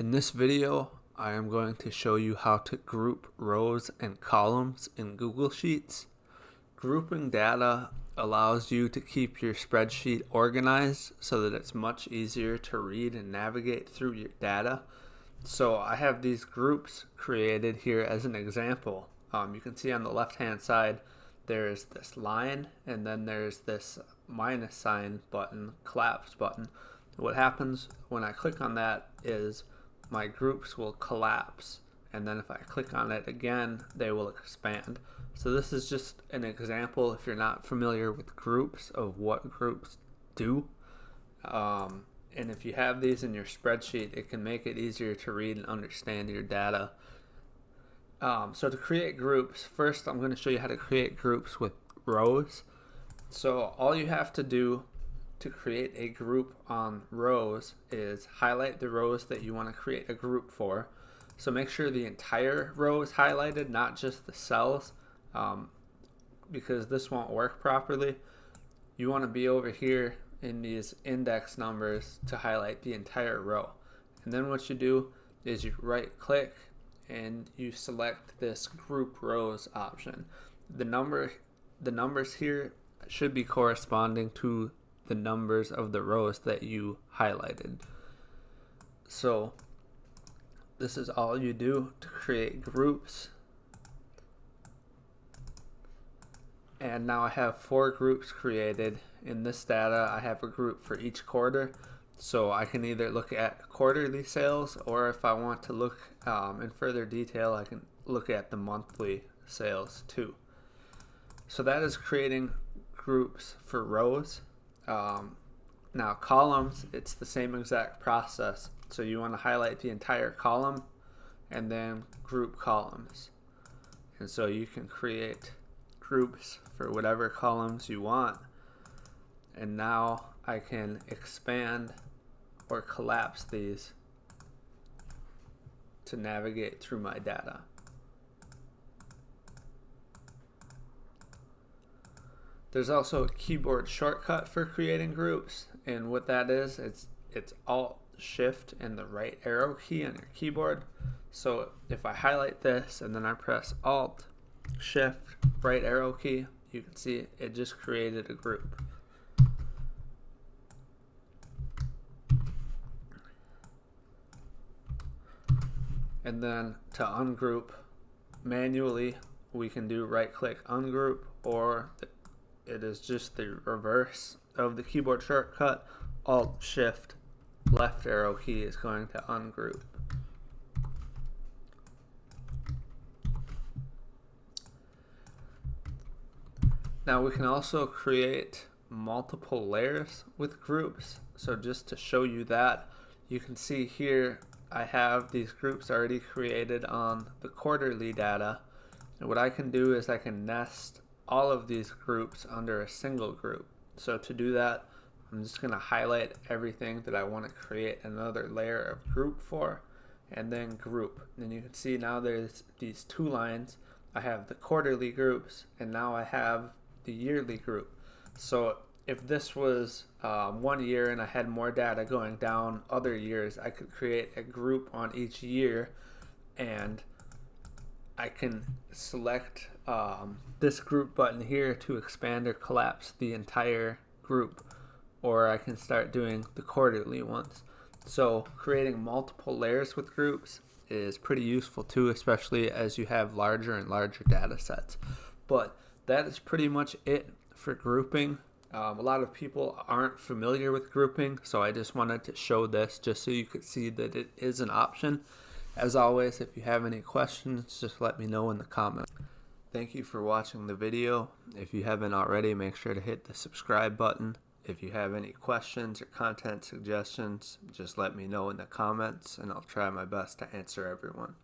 In this video, I am going to show you how to group rows and columns in Google Sheets. Grouping data allows you to keep your spreadsheet organized so that it's much easier to read and navigate through your data. So I have these groups created here as an example. You can see on the left hand side there's this line, and then there's this minus sign button, collapse button. What happens when I click on that is my groups will collapse, and then if I click on it again, they will expand. So this is just an example, if you're not familiar with groups, of what groups do. And if you have these in your spreadsheet, it can make it easier to read and understand your data. So to create groups, first I'm going to show you how to create groups with rows. So all you have to do to create a group on rows is highlight the rows that you want to create a group for. So make sure the entire row is highlighted, not just the cells, because this won't work properly. You want to be over here in these index numbers to highlight the entire row. And then what you do is you right click and you select this group rows option. The numbers here should be corresponding to the numbers of the rows that you highlighted. So this is all you do to create groups. And now I have 4 groups created. In this data, I have a group for each quarter. So I can either look at quarterly sales, or if I want to look in further detail, I can look at the monthly sales too. So that is creating groups for rows. Now columns, it's the same exact process. So you want to highlight the entire column and then group columns. And so you can create groups for whatever columns you want. And now I can expand or collapse these to navigate through my data. There's also a keyboard shortcut for creating groups, and what that is, it's Alt Shift and the right arrow key on your keyboard. So if I highlight this and then I press Alt Shift right arrow key, you can see it just created a group. And then to ungroup manually, we can do right click ungroup, or it is just the reverse of the keyboard shortcut. Alt Shift left arrow key is going to ungroup. Now we can also create multiple layers with groups. So just to show you that, you can see here I have these groups already created on the quarterly data. And what I can do is I can nest all of these groups under a single group. So to do that, I'm just going to highlight everything that I want to create another layer of group for, and then group. And you can see now there's these 2 lines. I have the quarterly groups, and now I have the yearly group. So if this was 1 year and I had more data going down other years, I could create a group on each year, and I can select this group button here to expand or collapse the entire group, or I can start doing the quarterly ones. So creating multiple layers with groups is pretty useful too, especially as you have larger and larger data sets. But that is pretty much it for grouping. A lot of people aren't familiar with grouping, so I just wanted to show this just so you could see that it is an option. As always, if you have any questions, just let me know in the comments. Thank you for watching the video. If you haven't already, make sure to hit the subscribe button. If you have any questions or content suggestions, just let me know in the comments, and I'll try my best to answer everyone.